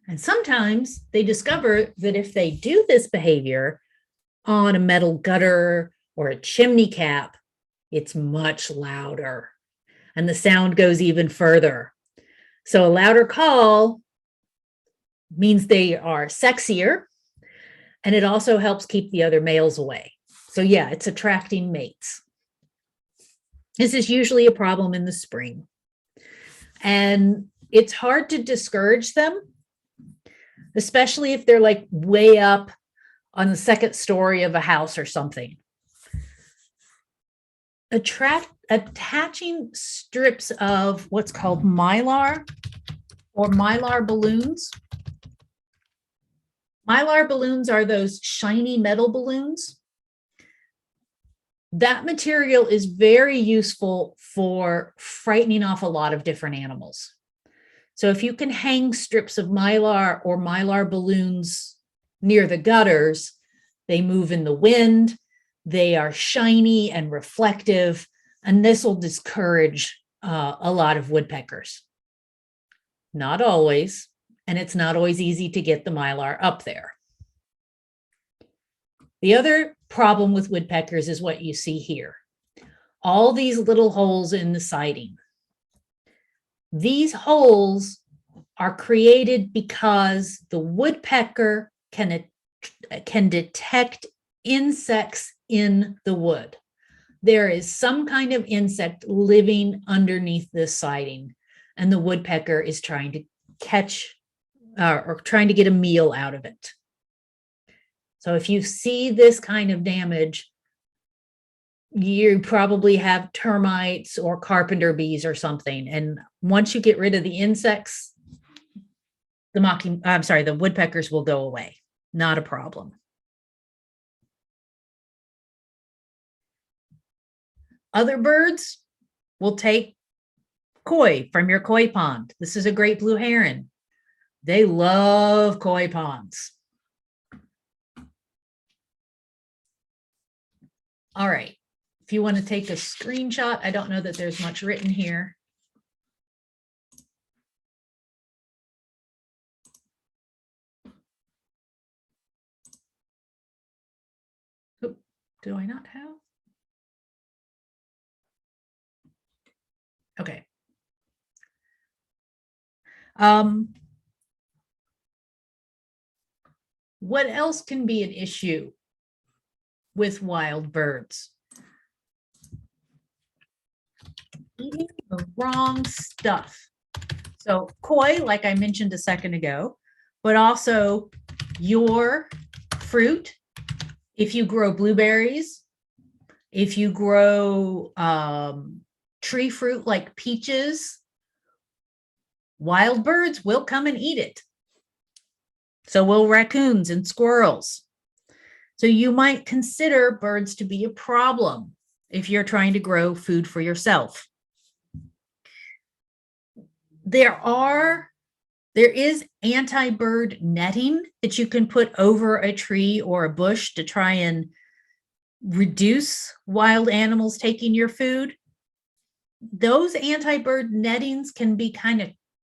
And sometimes they discover that if they do this behavior on a metal gutter or a chimney cap, it's much louder and the sound goes even further. So a louder call means they are sexier, and it also helps keep the other males away. So yeah, it's attracting mates. This is usually a problem in the spring. And it's hard to discourage them, especially if they're like way up on the second story of a house or something. Attaching strips of what's called mylar or mylar balloons. Mylar balloons are those shiny metal balloons. That material is very useful for frightening off a lot of different animals. So if you can hang strips of mylar or mylar balloons near the gutters, they move in the wind, they are shiny and reflective, and this will discourage a lot of woodpeckers. Not always, and it's not always easy to get the mylar up there. The other problem with woodpeckers is what you see here. All these little holes in the siding. These holes are created because the woodpecker can detect insects in the wood. There is some kind of insect living underneath this siding, and the woodpecker is trying to catch or trying to get a meal out of it. So if you see this kind of damage, you probably have termites or carpenter bees or something. And once you get rid of the insects, the woodpeckers will go away. Not a problem. Other birds will take koi from your koi pond. This is a great blue heron. They love koi ponds. All right. If you want to take a screenshot, I don't know that there's much written here. Oop, do I not have? Okay. What else can be an issue with wild birds? Eating the wrong stuff. So koi, like I mentioned a second ago, but also your fruit. If you grow blueberries, if you grow tree fruit like peaches, wild birds will come and eat it. So will raccoons and squirrels. So you might consider birds to be a problem if you're trying to grow food for yourself. There is anti-bird netting that you can put over a tree or a bush to try and reduce wild animals taking your food. Those anti-bird nettings can be kind of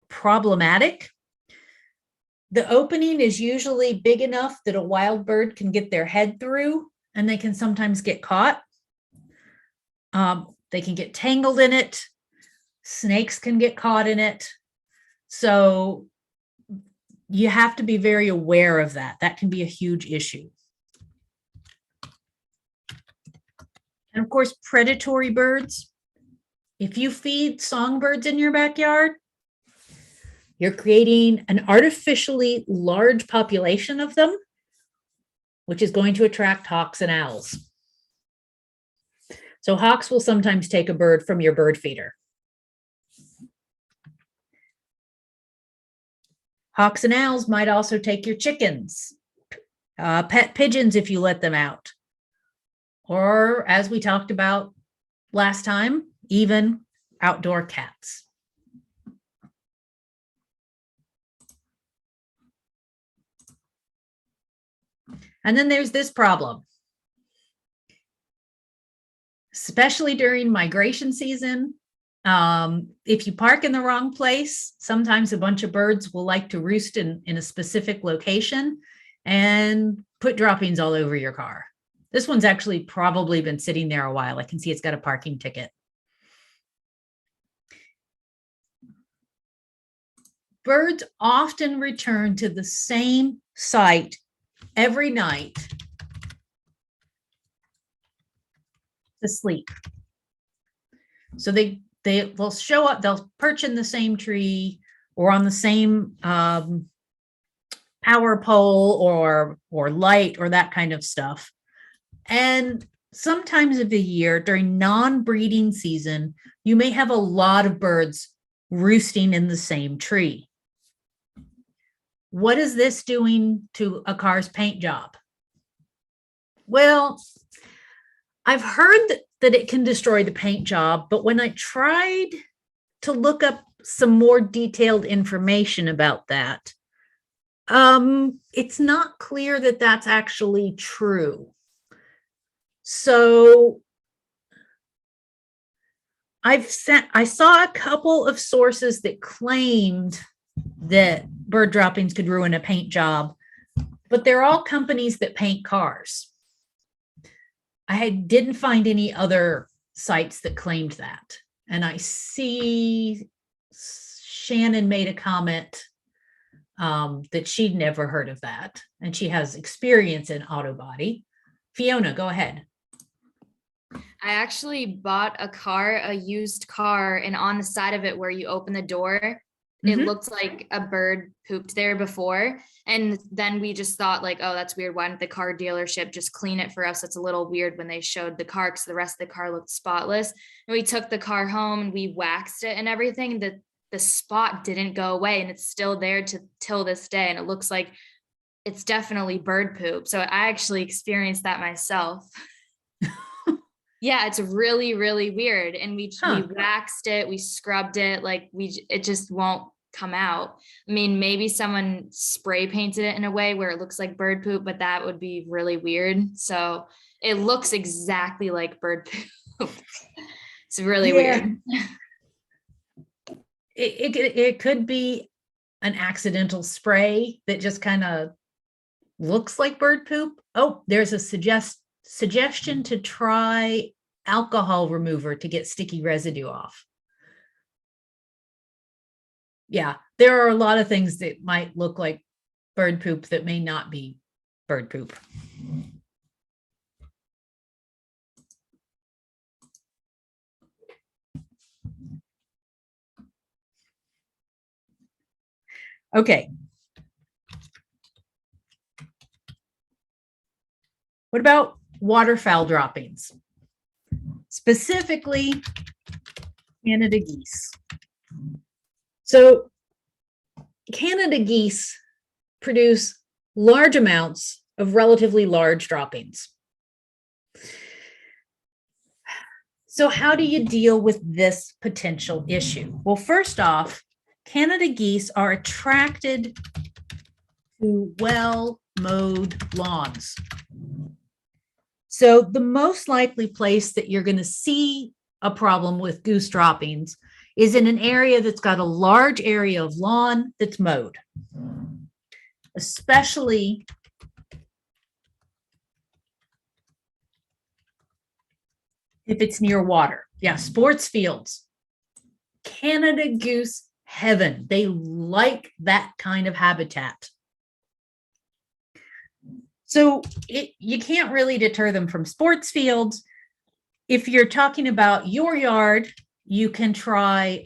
problematic. The opening is usually big enough that a wild bird can get their head through, and they can sometimes get caught. They can get tangled in it. Snakes can get caught in it. So you have to be very aware of that. That can be a huge issue. And of course, predatory birds. If you feed songbirds in your backyard, you're creating an artificially large population of them, which is going to attract hawks and owls. So hawks will sometimes take a bird from your bird feeder. Hawks and owls might also take your chickens, pet pigeons if you let them out. Or, as we talked about last time, even outdoor cats. And then there's this problem. Especially during migration season, if you park in the wrong place, sometimes a bunch of birds will like to roost in a specific location and put droppings all over your car. This one's actually probably been sitting there a while. I can see it's got a parking ticket. Birds often return to the same site every night to sleep. So they'll show up, they'll perch in the same tree or on the same power pole or light or that kind of stuff. And sometimes of the year during non-breeding season, you may have a lot of birds roosting in the same tree. What is this doing to a car's paint job? Well, I've heard that it can destroy the paint job, but when I tried to look up some more detailed information about that, it's not clear that that's actually true. So I saw a couple of sources that claimed that bird droppings could ruin a paint job, but they're all companies that paint cars. I didn't find any other sites that claimed that. And I see Shannon made a comment that she'd never heard of that. And she has experience in auto body. Fiona, go ahead. I actually bought a used car, and on the side of it where you open the door, it looked like a bird pooped there before. And then we just thought like, oh, that's weird. Why didn't the car dealership just clean it for us? It's a little weird when they showed the car because the rest of the car looked spotless. And we took the car home and we waxed it and everything. The spot didn't go away and it's still there till this day. And it looks like it's definitely bird poop. So I actually experienced that myself. Yeah, it's really, really weird. And we waxed it, we scrubbed it, like it just won't come out. I mean, maybe someone spray painted it in a way where it looks like bird poop, but that would be really weird. So it looks exactly like bird poop. It's really weird. It could be an accidental spray that just kind of looks like bird poop. Oh, there's a suggestion to try alcohol remover to get sticky residue off. Yeah, there are a lot of things that might look like bird poop that may not be bird poop. Okay. What about waterfowl droppings? Specifically, Canada geese. So Canada geese produce large amounts of relatively large droppings. So how do you deal with this potential issue? Well, first off, Canada geese are attracted to well-mowed lawns. So the most likely place that you're going to see a problem with goose droppings is in an area that's got a large area of lawn that's mowed, especially if it's near water. Yeah, sports fields. Canada goose heaven. They like that kind of habitat. So you can't really deter them from sports fields. If you're talking about your yard, you can try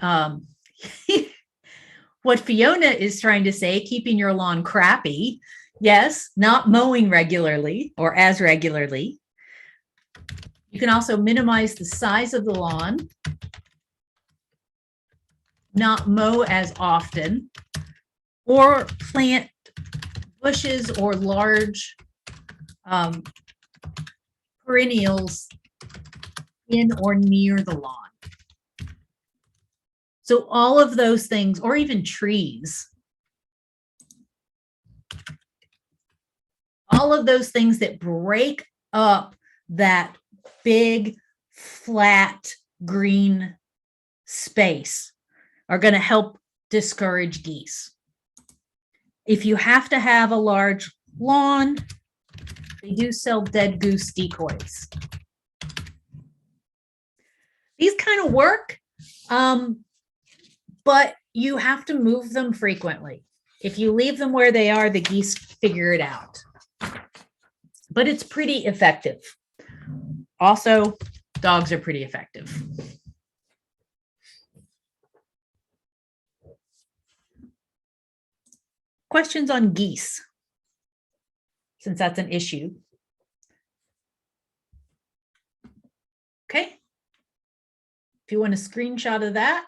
what Fiona is trying to say, keeping your lawn crappy. Yes, not mowing regularly or as regularly. You can also minimize the size of the lawn, not mow as often. or plant bushes or large perennials in or near the lawn. So all of those things, or even trees, all of those things that break up that big, flat, green space are going to help discourage geese. If you have to have a large lawn, they do sell dead goose decoys. These kind of work, but you have to move them frequently. If you leave them where they are, the geese figure it out. But it's pretty effective. Also, dogs are pretty effective. Questions on geese, since that's an issue. Okay. If you want a screenshot of that.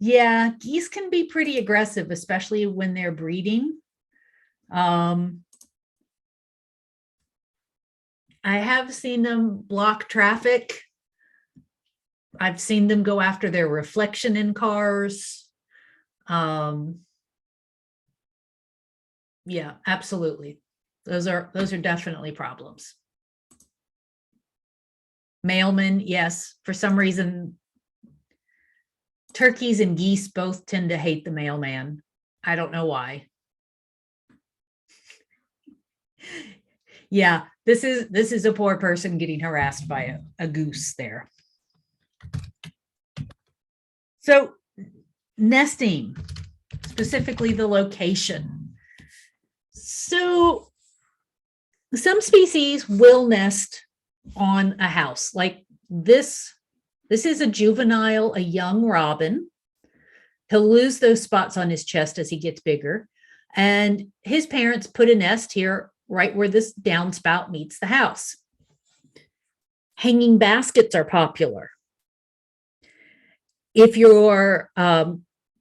Yeah, geese can be pretty aggressive, especially when they're breeding. I have seen them block traffic. I've seen them go after their reflection in cars. Yeah, absolutely. Those are definitely problems. Mailmen, yes, for some reason, turkeys and geese both tend to hate the mailman. I don't know why. Yeah, this is a poor person getting harassed by a goose there. So nesting, specifically the location. So some species will nest on a house. Like this is a juvenile, a young robin. He'll lose those spots on his chest as he gets bigger. And his parents put a nest here right where this downspout meets the house. Hanging baskets are popular. If your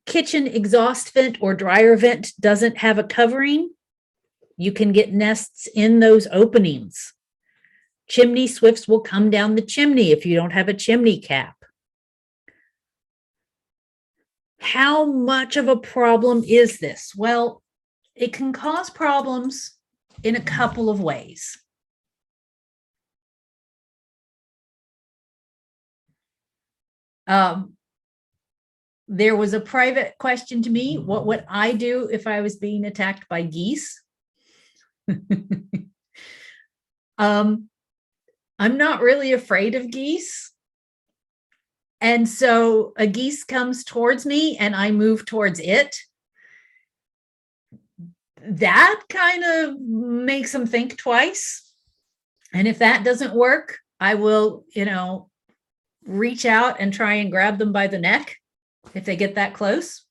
kitchen exhaust vent or dryer vent doesn't have a covering, you can get nests in those openings. Chimney swifts will come down the chimney if you don't have a chimney cap. How much of a problem is this? Well, it can cause problems in a couple of ways. There was a private question to me, what would I do if I was being attacked by geese? I'm not really afraid of geese. And so a geese comes towards me and I move towards it. That kind of makes them think twice. And if that doesn't work, I will, reach out and try and grab them by the neck if they get that close.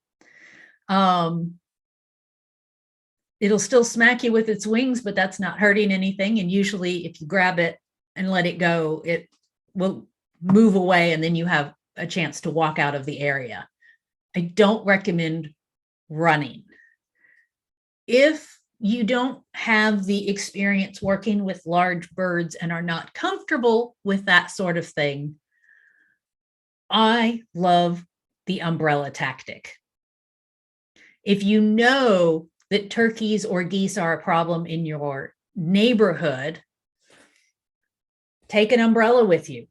It'll still smack you with its wings, but that's not hurting anything. And usually if you grab it and let it go, it will move away and then you have a chance to walk out of the area. I don't recommend running. If you don't have the experience working with large birds and are not comfortable with that sort of thing, I love the umbrella tactic. If you know that turkeys or geese are a problem in your neighborhood, take an umbrella with you.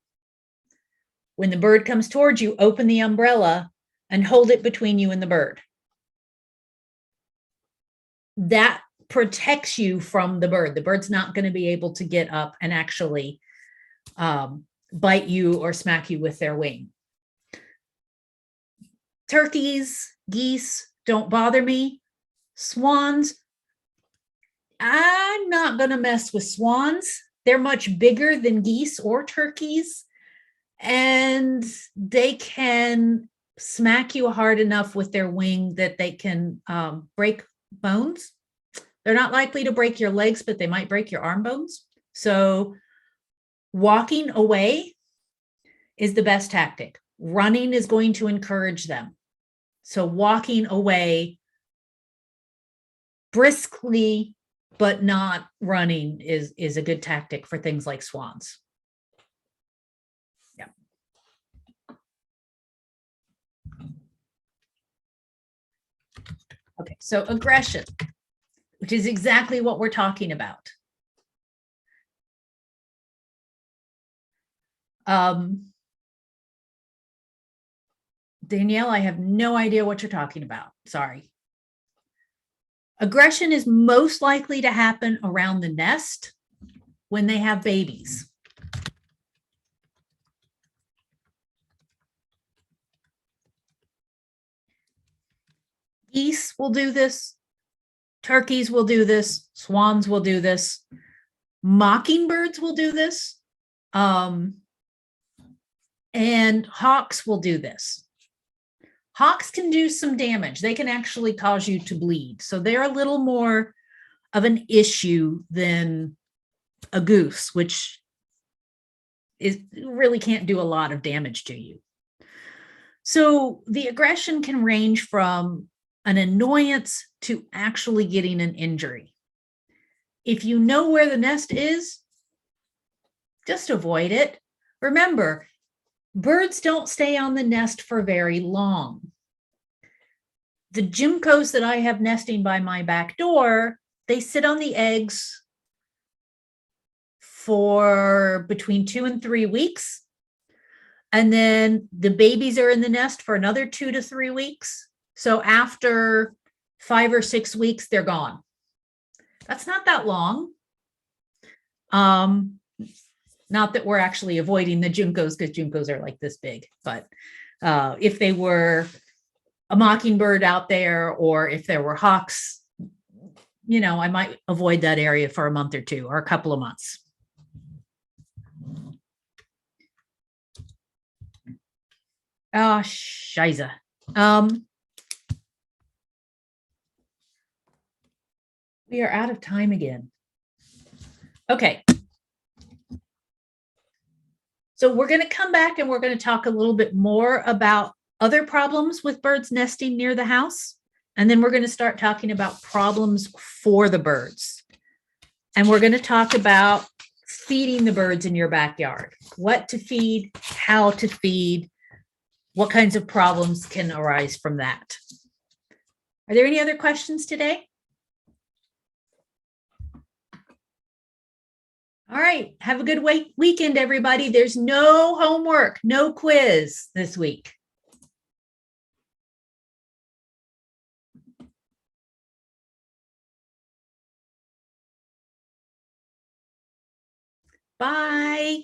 When the bird comes towards you, open the umbrella and hold it between you and the bird. That protects you from the bird. The bird's not going to be able to get up and actually bite you or smack you with their wing. Turkeys, geese don't bother me. Swans, I'm not going to mess with swans. They're much bigger than geese or turkeys, and they can smack you hard enough with their wing that they can break bones. They're not likely to break your legs, but they might break your arm bones. So walking away is the best tactic. Running is going to encourage them. So walking away briskly, but not running is a good tactic for things like swans. Yeah. Okay, so aggression, which is exactly what we're talking about. Danielle, I have no idea what you're talking about. Sorry. Aggression is most likely to happen around the nest when they have babies. Geese will do this. Turkeys will do this. Swans will do this. Mockingbirds will do this. And hawks will do this. Hawks can do some damage. They can actually cause you to bleed. So they're a little more of an issue than a goose, which really can't do a lot of damage to you. So the aggression can range from an annoyance to actually getting an injury. If you know where the nest is, just avoid it. Remember, birds don't stay on the nest for very long. The juncos that I have nesting by my back door, they sit on the eggs for between 2 and 3 weeks. And then the babies are in the nest for another 2 to 3 weeks. So after 5 or 6 weeks, they're gone. That's not that long. Not that we're actually avoiding the juncos, because juncos are like this big, but if they were a mockingbird out there, or if there were hawks, you know, I might avoid that area for a month or two or a couple of months. Oh, shiza. We are out of time again. Okay. So we're going to come back and we're going to talk a little bit more about other problems with birds nesting near the house. And then we're going to start talking about problems for the birds. And we're going to talk about feeding the birds in your backyard, what to feed, how to feed, what kinds of problems can arise from that. Are there any other questions today? All right. Have a good weekend, everybody. There's no homework, no quiz this week. Bye.